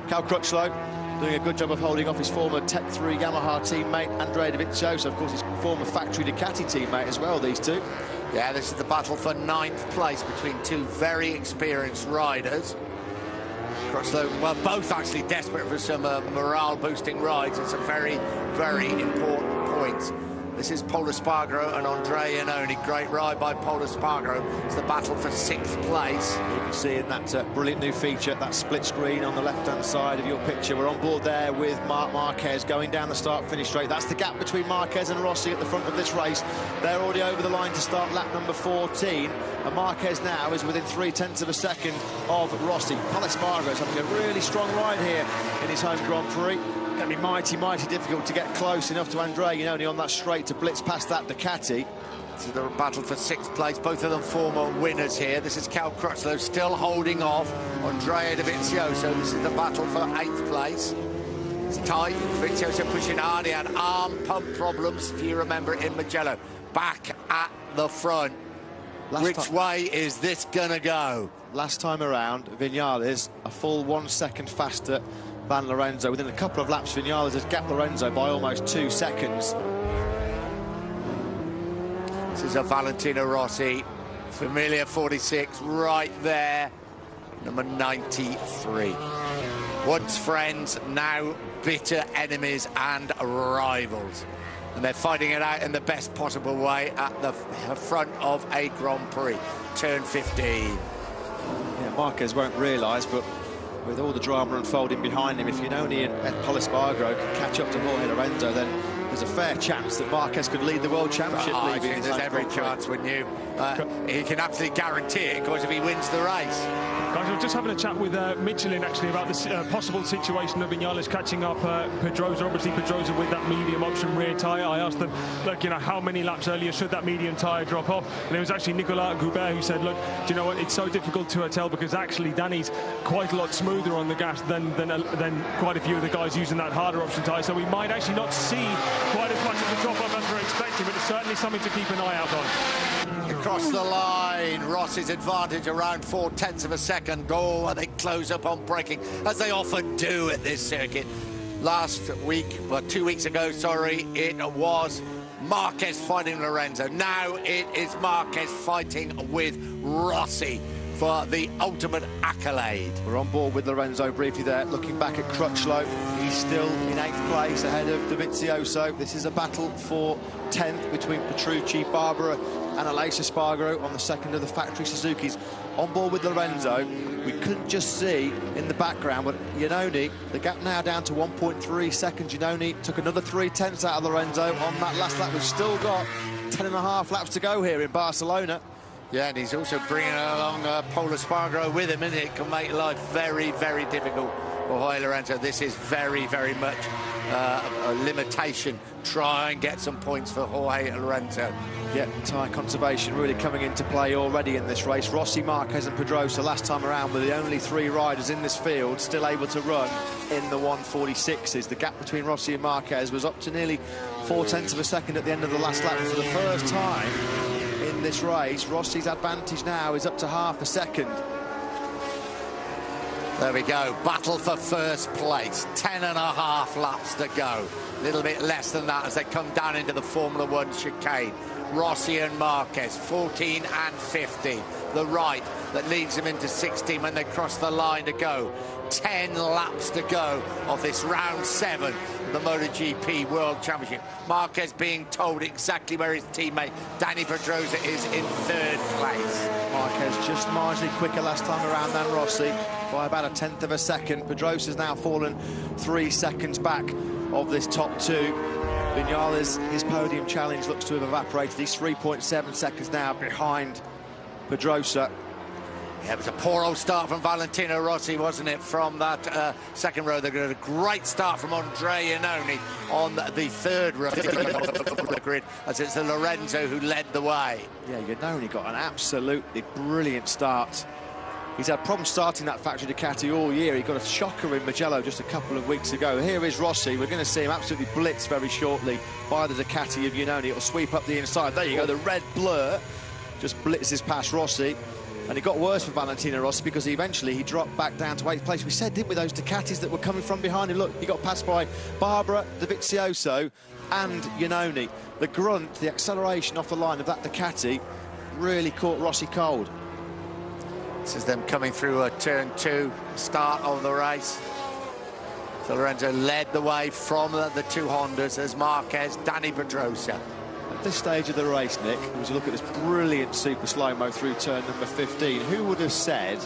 Cal Crutchlow doing a good job of holding off his former Tech 3 Yamaha teammate Andrea Dovizioso, of course his former factory Ducati teammate as well, these two. Yeah, this is the battle for 9th place between two very experienced riders. Crutchlow, well, both actually desperate for some morale-boosting rides. It's a very, very important point. This is Pol Espargaro and Andrea Iannone. Great ride by Pol Espargaro. It's the battle for 6th place. You can see in that brilliant new feature, that split screen on the left-hand side of your picture. We're on board there with Marc Marquez going down the start-finish straight. That's the gap between Marquez and Rossi at the front of this race. They're already over the line to start lap number 14. And Marquez now is within 0.3 of a second of Rossi. Pol Espargaro is having a really strong ride here in his home Grand Prix. Going to be mighty, mighty difficult to get close enough to Andrea Iannone on that straight to blitz past that Ducati. This is the battle for 6th place. Both of them former winners here. This is Cal Crutchlow still holding off Andrea Dovizioso. This is the battle for 8th place. It's tight. Dovizioso pushing hard. He had arm pump problems, if you remember, in Mugello. Back at the front. Which way is this going to go? Last time around, Vinales a full 1 second faster than Lorenzo. Within a couple of laps, Vinales has gapped Lorenzo by almost 2 seconds. This is a Valentino Rossi, familiar 46, right there, number 93. Once friends, now bitter enemies and rivals. And they're fighting it out in the best possible way at the front of a Grand Prix. Turn 15. Yeah, Marquez won't realise, but with all the drama unfolding behind him, if Iannone and Pol Espargaro can catch up to Jorge Lorenzo, then there's a fair chance that Marquez could lead the World Championship. There's every chance, wouldn't you? He can absolutely guarantee it, of course, if he wins the race. Guys, I was just having a chat with Michelin, actually, about this possible situation of Vinales catching up Pedrosa. Obviously, Pedrosa with that medium option rear tyre. I asked them, look, you know, how many laps earlier should that medium tyre drop off? And it was actually Nicolas Goubert who said, look, do you know what, it's so difficult to tell because actually Danny's quite a lot smoother on the gas than quite a few of the guys using that harder option tyre. So we might actually not see quite as much of the drop-off as we're expecting, but it's certainly something to keep an eye out on. Across the line, Rossi's advantage around 0.4 of a second. Oh, and they close up on braking, as they often do at this circuit. Last week, well, 2 weeks ago, sorry, it was Marquez fighting Lorenzo. Now it is Marquez fighting with Rossi for the ultimate accolade. We're on board with Lorenzo briefly there, looking back at Crutchlow. He's still in 8th place ahead of Dovizioso. This is a battle for 10th between Petrucci, Barbara and Aleix Espargaro on the second of the factory Suzukis. On board with Lorenzo. We couldn't just see in the background, but Iannone, the gap now down to 1.3 seconds. Iannone took another 0.3 out of Lorenzo on that last lap. We've still got 10.5 laps to go here in Barcelona. Yeah, and he's also bringing along Pol Espargaro with him, and it can make life very, very difficult for Jorge Lorenzo. This is very, very much a limitation. Try and get some points for Jorge Lorenzo. Yeah, tyre conservation really coming into play already in this race. Rossi, Marquez and Pedrosa last time around were the only 3 riders in this field still able to run in the 146s. The gap between Rossi and Marquez was up to nearly 0.4 of a second at the end of the last lap. For the first time in this race, Rossi's advantage now is up to half a second. There we go, battle for first place, 10.5 laps to go. A little bit less than that as they come down into the Formula 1 chicane. Rossi and Marquez, 14 and 15. The right that leads them into 16 when they cross the line to go. 10 laps to go of this round 7 of the Motogp World Championship. Marquez being told exactly where his teammate Danny Pedrosa is in 3rd place. Marquez just marginally quicker last time around than Rossi by about 1/10 of a second. Pedrosa's now fallen 3 seconds back of this top two. Vinales, his podium challenge looks to have evaporated. He's 3.7 seconds now behind Pedrosa. Yeah, it was a poor old start from Valentino Rossi, wasn't it, from that second row. They got a great start from Andrea Iannone on the third row of the grid, as it's the Lorenzo who led the way. Yeah, Iannone got an absolutely brilliant start. He's had problems starting that factory Ducati all year. He got a shocker in Mugello just a couple of weeks ago. Here is Rossi. We're going to see him absolutely blitzed very shortly by the Ducati of Iannone. It'll sweep up the inside. There you go, the red blur just blitzes past Rossi. And it got worse for Valentino Rossi because he dropped back down to 8th place. We said, didn't we, those Ducatis that were coming from behind him. Look, he got passed by Barbara, Dovizioso and Iannone. The grunt, the acceleration off the line of that Ducati really caught Rossi cold. This is them coming through a turn 2 start of the race. So Lorenzo led the way from the two Hondas. There's Marquez, Dani Pedrosa. At this stage of the race, Nick, as you look at this brilliant super slow-mo through turn number 15, who would have said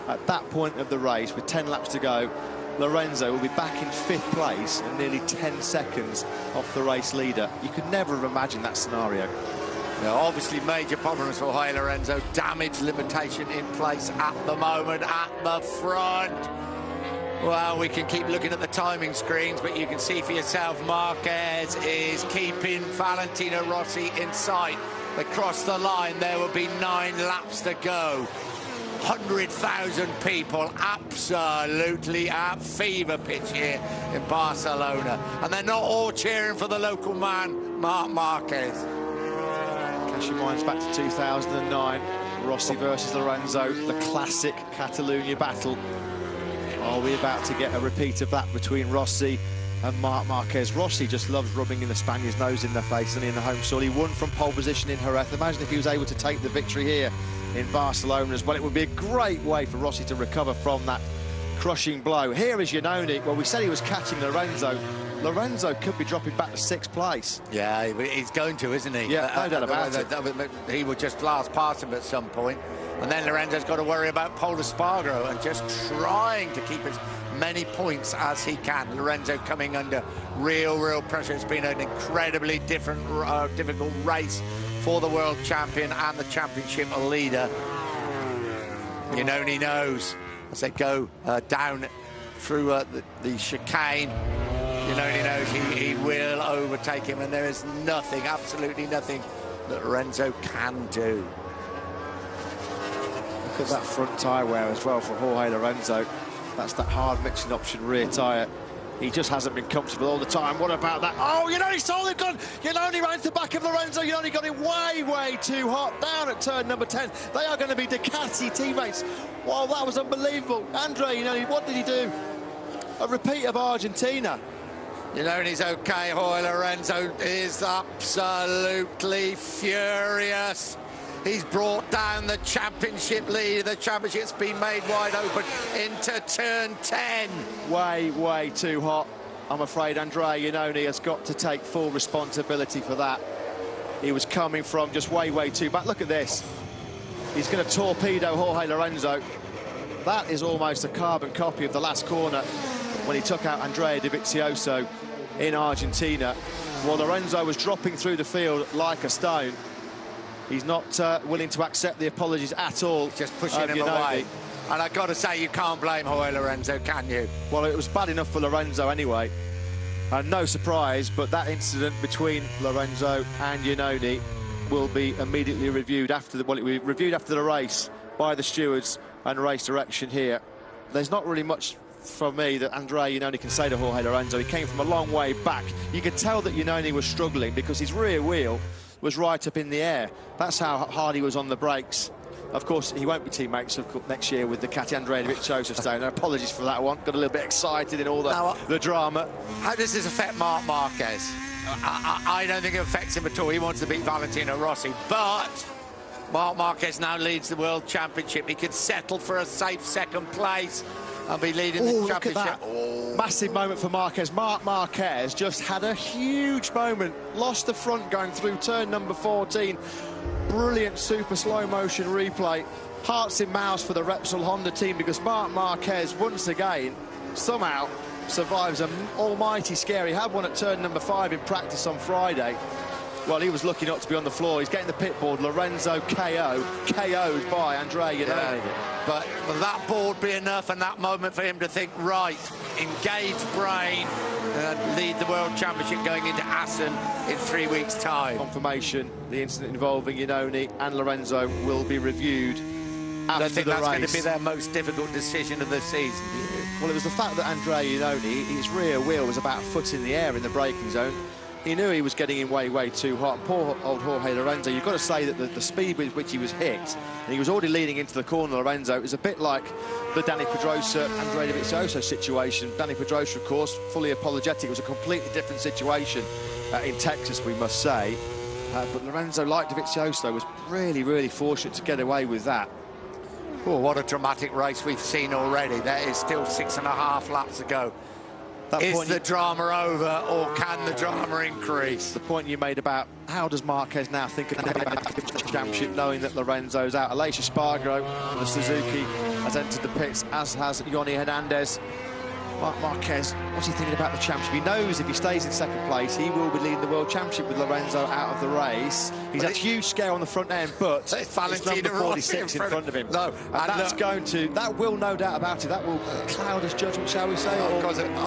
at that point of the race, with 10 laps to go, Lorenzo will be back in 5th place and nearly 10 seconds off the race leader? You could never have imagined that scenario. Now, obviously major problems for Jorge Lorenzo. Damage limitation in place at the moment at the front. Well, we can keep looking at the timing screens, but you can see for yourself Marquez is keeping Valentino Rossi in sight. They cross the line. There will be 9 laps to go. 100,000 people absolutely at fever pitch here in Barcelona. And they're not all cheering for the local man, Marc Marquez. Cast your minds back to 2009. Rossi versus Lorenzo, the classic Catalunya battle. Are we about to get a repeat of that between Rossi and Marc Marquez? Rossi just loves rubbing in the Spaniard's nose in their face and in the home soil. He won from pole position in Jerez. Imagine if he was able to take the victory here in Barcelona as well. It would be a great way for Rossi to recover from that crushing blow. Here is Iannone. Well, we said he was catching Lorenzo. Lorenzo could be dropping back to 6th place. Yeah, he's going to, isn't he? Yeah, no doubt about it. He would just last past him at some point. And then Lorenzo's got to worry about Pol Espargaro and just trying to keep as many points as he can. Lorenzo coming under real pressure. It's been an incredibly difficult race for the world champion and the championship leader. Iannone knows as they go down through the chicane. Iannone knows he will overtake him, and there is nothing, absolutely nothing, that Lorenzo can do. Look at that front tyre wear as well for Jorge Lorenzo. That's that hard mixing option rear tyre. He just hasn't been comfortable all the time. What about that? Oh, Iannone saw it gone. Iannone ran to the back of Lorenzo. Iannone got it way too hot down at turn number 10. They are going to be Ducati teammates. Wow, that was unbelievable. Andrea Iannone, what did he do? A repeat of Argentina. Iannone's okay. Jorge Lorenzo is absolutely furious. He's brought down the championship lead. The championship's been made wide open into turn 10. Way too hot. I'm afraid Andrea Iannone has got to take full responsibility for that. He was coming from just way too back. Look at this. He's going to torpedo Jorge Lorenzo. That is almost a carbon copy of the last corner when he took out Andrea Dovizioso in Argentina. While Lorenzo was dropping through the field like a stone, he's not willing to accept the apologies at all. Just pushing him away. And I've got to say, you can't blame Jorge Lorenzo, can you? Well, it was bad enough for Lorenzo anyway. And no surprise, but that incident between Lorenzo and Iannone will be immediately reviewed after the race by the stewards and race direction here. There's not really much from me that Andrea Iannone can say to Jorge Lorenzo. He came from a long way back. You could tell that Iannone was struggling because his rear wheel was right up in the air. That's how hard he was on the brakes. Of course, he won't be teammates next year with the Ducati Andrea Dovizioso. So apologies for that one. Got a little bit excited in all the drama. How does this affect Marc Marquez? I don't think it affects him at all. He wants to beat Valentino Rossi, but Marc Marquez now leads the World Championship. He could settle for a safe 2nd place and be leading the championship. Look at that. Massive moment for Marquez. Marc Marquez just had a huge moment. Lost the front going through turn number 14. Brilliant super slow motion replay. Hearts in mouths for the Repsol Honda team because Marc Marquez once again somehow survives an almighty scare. He had one at turn number 5 in practice on Friday. Well, he was lucky not to be on the floor. He's getting the pit board. Lorenzo KO'd by Andrea Iannone. Yeah. But will that board be enough and that moment for him to think, right, engage brain, lead the World Championship going into Assen in 3 weeks' time? Confirmation, the incident involving Iannone and Lorenzo will be reviewed after I think the that's race. going to be their most difficult decision of the season. Well, it was the fact that Andrea Iannone, his rear wheel was about a foot in the air in the braking zone. He knew he was getting in way too hot. And poor old Jorge Lorenzo, you've got to say that the speed with which he was hit, and he was already leading into the corner, Lorenzo, it was a bit like the Dani Pedrosa, Andrea Dovizioso situation. Dani Pedrosa, of course, fully apologetic. It was a completely different situation in Texas, we must say. But Lorenzo, like Dovizioso, was really fortunate to get away with that. Oh, what a dramatic race we've seen already. There is still 6.5 laps to go. Is the drama over, or can the drama increase? The point you made about how does Marquez now think of the championship, knowing that Lorenzo's out. Aleix Espargaro for the Suzuki has entered the pits, as has Yoni Hernandez. Marquez, what's he thinking about the championship? He knows if he stays in second place, he will be leading the World Championship with Lorenzo out of the race. He's had a huge scare on the front end, but it's number 46 in front of him. No, and that will, no doubt about it, that will cloud his judgment, shall we say?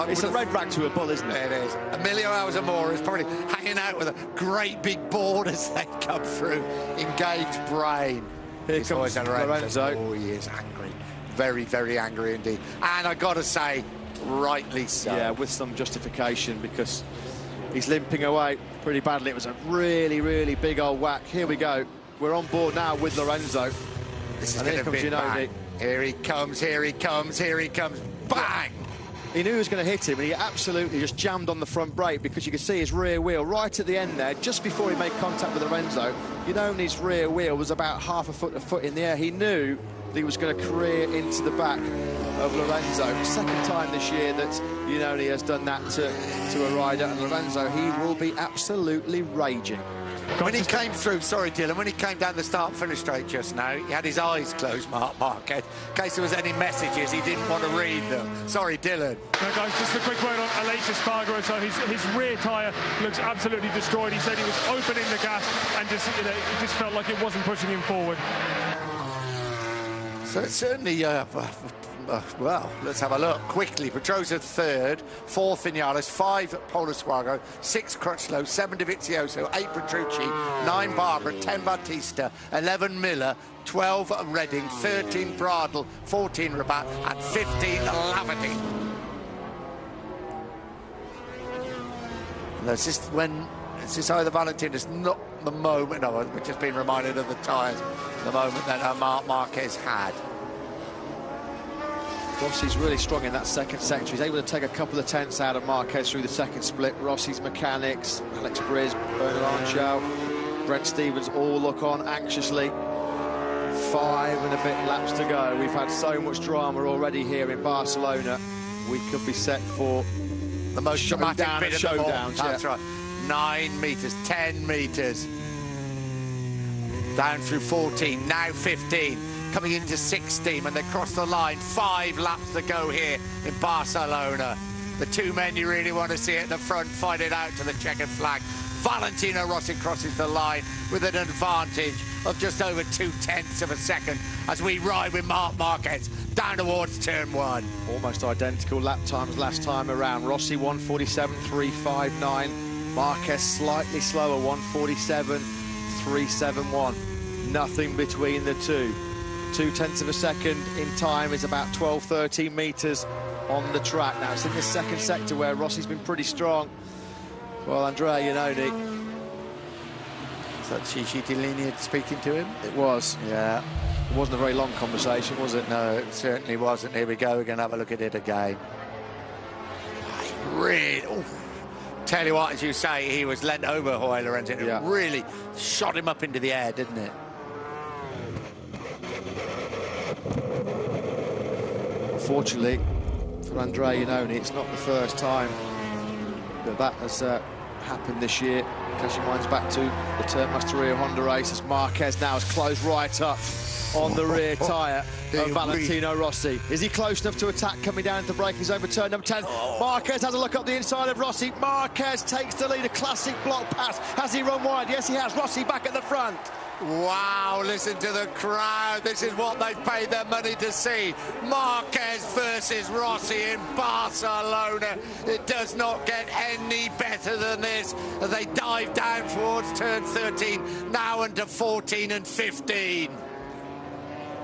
It's a red rag to a bull, isn't it? It is. Emilio Alzamora is probably hanging out with a great big board as they come through. Engaged brain. Here comes Lorenzo. Oh, he is angry. Very angry indeed. And I got to say, rightly so. Yeah, with some justification, because he's limping away pretty badly. It was a really big old whack. Here we go. We're on board now with Lorenzo. This is going to be bang. Here he comes. Bang! He knew he was going to hit him, and he absolutely just jammed on the front brake, because you could see his rear wheel right at the end there, just before he made contact with Lorenzo. Iannone's rear wheel was about half a foot in the air. He knew that he was going to career into the back of Lorenzo. Second time this year that Iannone has done that to a rider, and Lorenzo, he will be absolutely raging. When he came through, sorry Dylan, when he came down the start-finish straight just now, he had his eyes closed, Marquez, in case there was any messages, he didn't want to read them. Sorry, Dylan. No, guys, just a quick word on Aleix Espargaro. So his rear tyre looks absolutely destroyed. He said he was opening the gas and just, it just felt like it wasn't pushing him forward. So it's certainly, well, let's have a look quickly. Pedrosa third, 4 Vinales, 5 Pol Espargaro, 6 Crutchlow, 7 Dovizioso, 8 Petrucci, 9 Barbara, 10 Batista, 11 Miller, 12 Redding, 13 Bradle, 14 Rabat, and 15 Laverty. And that's just when it's just either Valentin is not the moment. No, we've just been reminded of the tyres, the moment that Marquez had. Rossi's really strong in that second sector. He's able to take a couple of tenths out of Marquez through the second split. Rossi's mechanics, Alex Briz, Bernard Arnshaw, Brent Stevens all look on anxiously. 5 and a bit laps to go. We've had so much drama already here in Barcelona. We could be set for the most dramatic bit of showdowns. That's right. 9 metres, 10 metres. Down through 14, now 15. Coming into 16 when they cross the line. 5 laps to go here in Barcelona. The 2 men you really want to see at the front fight it out to the checkered flag. Valentino Rossi crosses the line with an advantage of just over 0.2 of a second as we ride with Marc Marquez down towards turn 1. Almost identical lap times last time around. Rossi 1:47.359. Marquez slightly slower, 1:47.371. Nothing between the two. 0.2 of a second in time is about 12-13 metres on the track. Now, it's in this second sector where Rossi's been pretty strong. Well, Andrea Iannone. Is that Chichi Dellini speaking to him? It was. Yeah. It wasn't a very long conversation, was it? No, it certainly wasn't. Here we go. We're going to have a look at it again. Really... Ooh. Tell you what, as you say, he was lent over Jorge Lorenzo. It really shot him up into the air, didn't it? Fortunately for Andrea Iannone, it's not the first time that has happened this year. Cashing minds back to the Termas Rio Honda race as Marquez now has closed right up on the rear tyre of Valentino Rossi. Is he close enough to attack coming down into the braking zone for turn number 10? Marquez has a look up the inside of Rossi. Marquez takes the lead, a classic block pass. Has he run wide? Yes, he has. Rossi back at the front. Wow, listen to the crowd. This is what they've paid their money to see. Marquez versus Rossi in Barcelona. It does not get any better than this as they dive down towards turn 13, now into 14 and 15.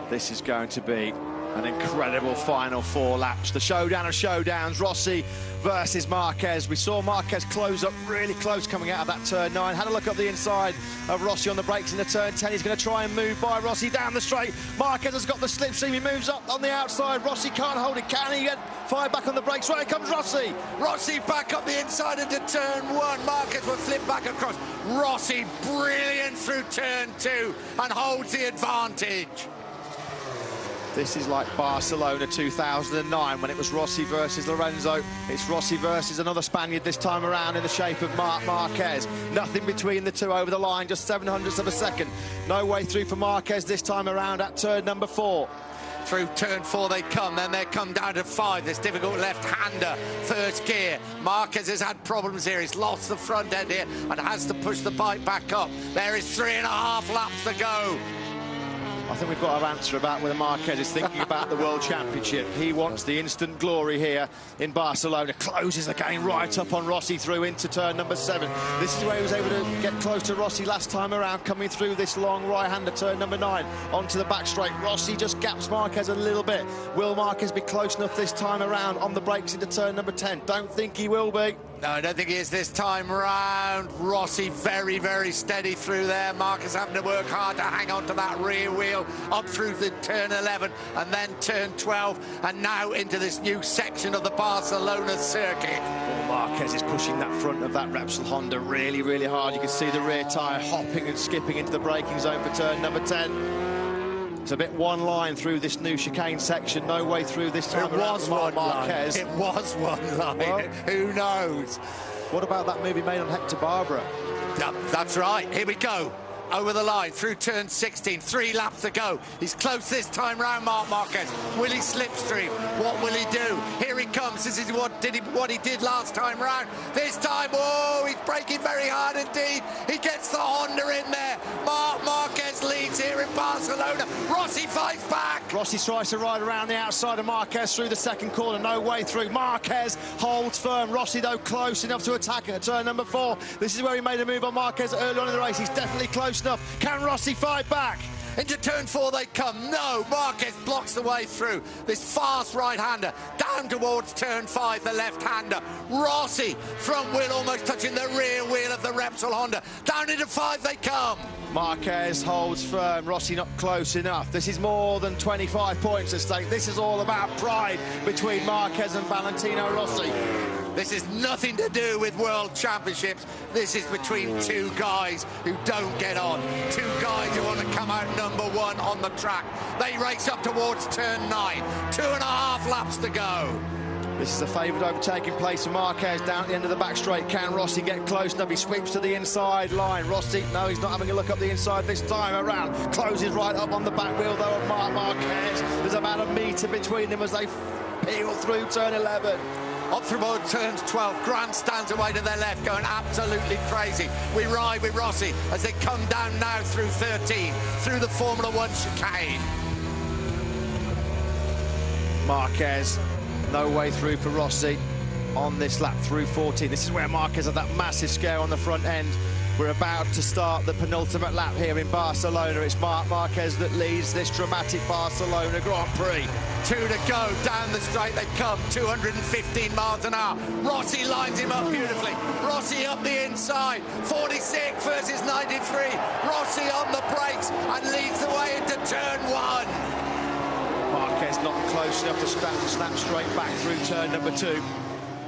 This is going to be an incredible final 4 laps. The showdown of showdowns, Rossi versus Marquez. We saw Marquez close up really close coming out of that turn 9. Had a look up the inside of Rossi on the brakes in the turn 10. He's going to try and move by Rossi down the straight. Marquez has got the slipstream. He moves up on the outside. Rossi can't hold it. Can he get fired back on the brakes? Right, here comes Rossi. Rossi back up the inside into turn 1. Marquez will flip back across. Rossi brilliant through turn 2 and holds the advantage. This is like Barcelona 2009 when it was Rossi versus Lorenzo. It's Rossi versus another Spaniard this time around in the shape of Marquez. Nothing between the two over the line, just 700ths of a second. No way through for Marquez this time around at turn number 4. Through turn 4 they come, then they come down to 5. This difficult left-hander, first gear. Marquez has had problems here. He's lost the front end here and has to push the bike back up. There is 3.5 laps to go. I think we've got our answer about whether Marquez is thinking about the World Championship. He wants the instant glory here in Barcelona. Closes the game right up on Rossi through into turn number 7. This is where he was able to get close to Rossi last time around, coming through this long right-hander, turn number 9, onto the back straight. Rossi just gaps Marquez a little bit. Will Marquez be close enough this time around on the brakes into turn number 10? Don't think he will be. No, I don't think he is this time round. Rossi very, very steady through there. Marquez having to work hard to hang on to that rear wheel up through the turn 11 and then turn 12 and now into this new section of the Barcelona circuit. Well, Marquez is pushing that front of that Repsol Honda really, really hard. You can see the rear tyre hopping and skipping into the braking zone for turn number 10. It's a bit one line through this new chicane section. No way through this time around for Marquez. It was one line. Well, who knows? What about that move he made on Hector Barbara? That's right. Here we go. Over the line, through turn 16, 3 laps to go. He's close this time round, Marquez. Will he slipstream? What will he do? Here he comes. This is what he did last time round. This time, oh, he's braking very hard indeed. He gets the Honda in there. Marquez leads here in Barcelona. Rossi fights back. Rossi tries to ride around the outside of Marquez through the second corner. No way through. Marquez holds firm. Rossi, though, close enough to attack at turn number 4. This is where he made a move on Marquez early on in the race. He's definitely close enough. Can Rossi fight back? Into turn 4 they come. No, Marquez blocks the way through. This fast right-hander down towards turn 5, the left-hander. Rossi, front wheel almost touching the rear wheel of the Repsol Honda. Down into 5 they come. Marquez holds firm. Rossi not close enough. This is more than 25 points at stake. This is all about pride between Marquez and Valentino Rossi. This is nothing to do with World Championships. This is between two guys who don't get on. Two guys who want to come out number 1 on the track. They race up towards turn 9. 2.5 laps to go. This is a favoured overtaking place for Marquez down at the end of the back straight. Can Rossi get close enough? He sweeps to the inside line. Rossi, no, he's not having a look up the inside this time around. Closes right up on the back wheel, though, of Marquez. There's about a metre between them as they peel through turn 11. Up through turns 12, Grant stands away to their left, going absolutely crazy. We ride with Rossi as they come down now through 13, through the Formula 1 chicane. Marquez, no way through for Rossi on this lap through 14. This is where Marquez had that massive scare on the front end. We're about to start the penultimate lap here in Barcelona. It's Marquez that leads this dramatic Barcelona Grand Prix. 2 to go, down the straight they come, 215 miles an hour. Rossi lines him up beautifully. Rossi up the inside, 46 versus 93. Rossi on the brakes and leads the way into turn 1. Marquez not close enough to snap straight back through turn number 2.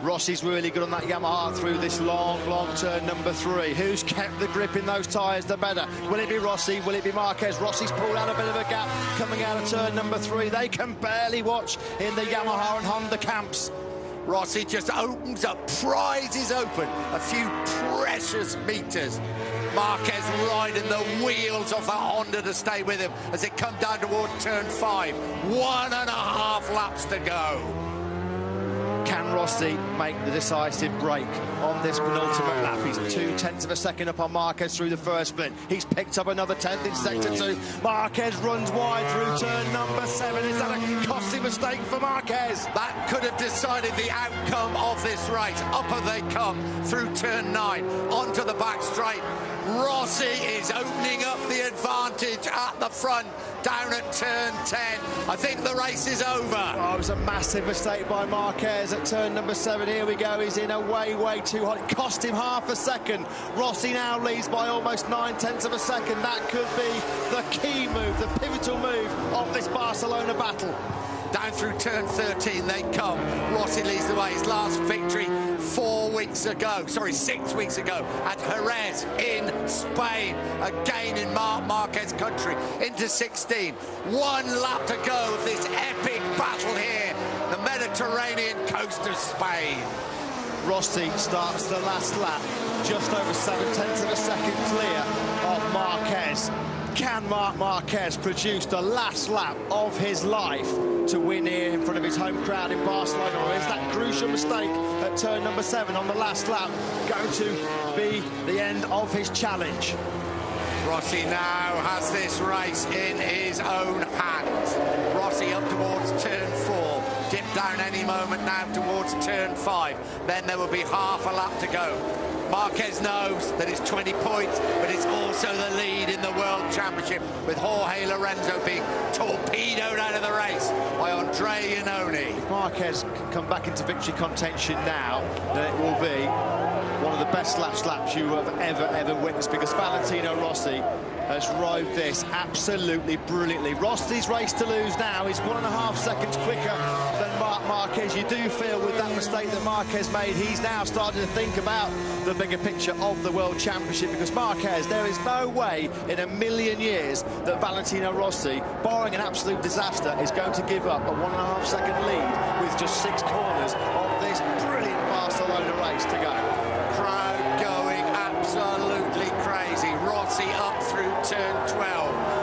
Rossi's really good on that Yamaha through this long turn number 3. Who's kept the grip in those tyres the better? Will it be Rossi? Will it be Marquez? Rossi's pulled out a bit of a gap coming out of turn number 3. They can barely watch in the Yamaha and Honda camps. Rossi just opens up, prizes open a few precious meters. Marquez riding the wheels off that Honda to stay with him as it comes down towards turn 5. 1.5 laps to go. Can Rossi make the decisive break on this penultimate lap? He's 0.2 of a second up on Marquez through the first split. He's picked up another 10th in sector 2. Marquez runs wide through turn number 7. Is that a costly mistake for Marquez? That could have decided the outcome of this race. Upper they come through turn 9 onto the back straight. Rossi is opening up the advantage at the front down at turn 10. I think the race is over. Oh, it was a massive mistake by Marquez at turn number 7. Here we go. He's in a way too hot. It cost him half a second. Rossi now leads by almost 0.9 of a second. That could be the key move, the pivotal move of this Barcelona battle. Down through turn 13 they come. Rossi leads the way. His last victory 6 weeks ago at Jerez in Spain. Again in Marquez country into 16. 1 lap to go of this epic battle here. The Mediterranean coast of Spain. Rossi starts the last lap just over 0.7 of a second clear of Marquez. Can Marc Marquez produce the last lap of his life to win here in front of his home crowd in Barcelona? Or is that crucial mistake at turn number 7 on the last lap going to be the end of his challenge? Rossi now has this race in his own hands. Rossi up towards turn 4. Dip down any moment now towards turn 5. Then there will be half a lap to go. Marquez knows that it's 20 points, but it's also the lead in the World Championship, with Jorge Lorenzo being torpedoed out of the race by Andrea Iannone. If Marquez can come back into victory contention now, then it will be one of the best laps you have ever witnessed, because Valentino Rossi has rode this absolutely brilliantly. Rossi's race to lose now is 1.5 seconds quicker than Marc Marquez. You do feel with that mistake that Marquez made, he's now starting to think about the bigger picture of the World Championship, because Marquez, there is no way in a million years that Valentino Rossi, barring an absolute disaster, is going to give up a 1.5 second lead with just 6 corners of this brilliant Barcelona race to go. Crowd going absolutely crazy. Rossi up through turn 12.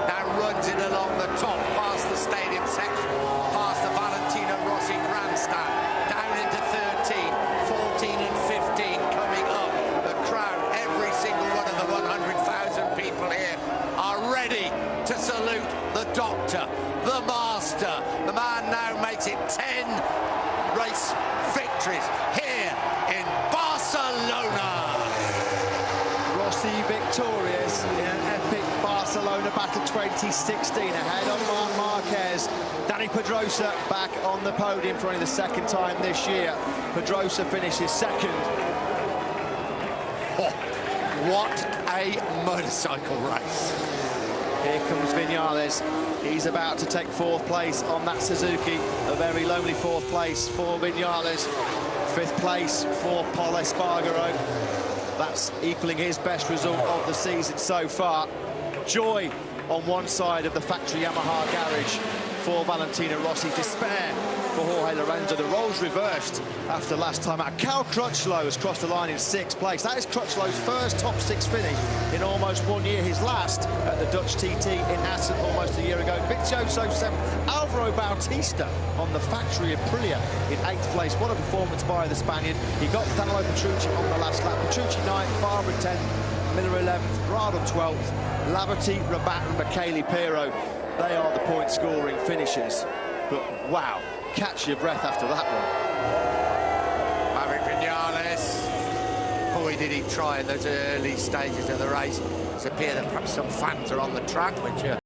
Now runs it along the top, past the stadium section, past the Valentino Rossi grandstand, down into 13, 14 and 15 coming up. The crowd, every single one of the 100,000 people here are ready to salute the doctor, the master. The man now makes it 10 race victories here in Barcelona. Rossi victorious in an epic Barcelona battle 2016, ahead of Marc Marquez. Dani Pedrosa back on the podium for only the 2nd time this year. Pedrosa finishes 2nd. Oh, what a motorcycle race. Here comes Viñales. He's about to take 4th place on that Suzuki. A very lonely 4th place for Viñales. 5th place for Pol Espargaro. That's equaling his best result of the season so far. Joy on one side of the factory Yamaha garage for Valentino Rossi. Despair for Jorge Lorenzo. The roles reversed after last time out. Cal Crutchlow has crossed the line in 6th place. That is Crutchlow's first top 6 finish in almost 1 year. His last at the Dutch TT in Assen almost a year ago. Vicioso 7th. Alvaro Bautista on the factory Aprilia in 8th place. What a performance by the Spaniard. He got Danilo Petrucci on the last lap. Petrucci 9th, Barber 10th, Miller 11th, Radon 12th, Laverty, Rabat and Michele Pirro. They are the point scoring finishers. But wow, catch your breath after that one. Maverick Viñales. Boy, did he try in those early stages of the race. It's appear that perhaps some fans are on the track, which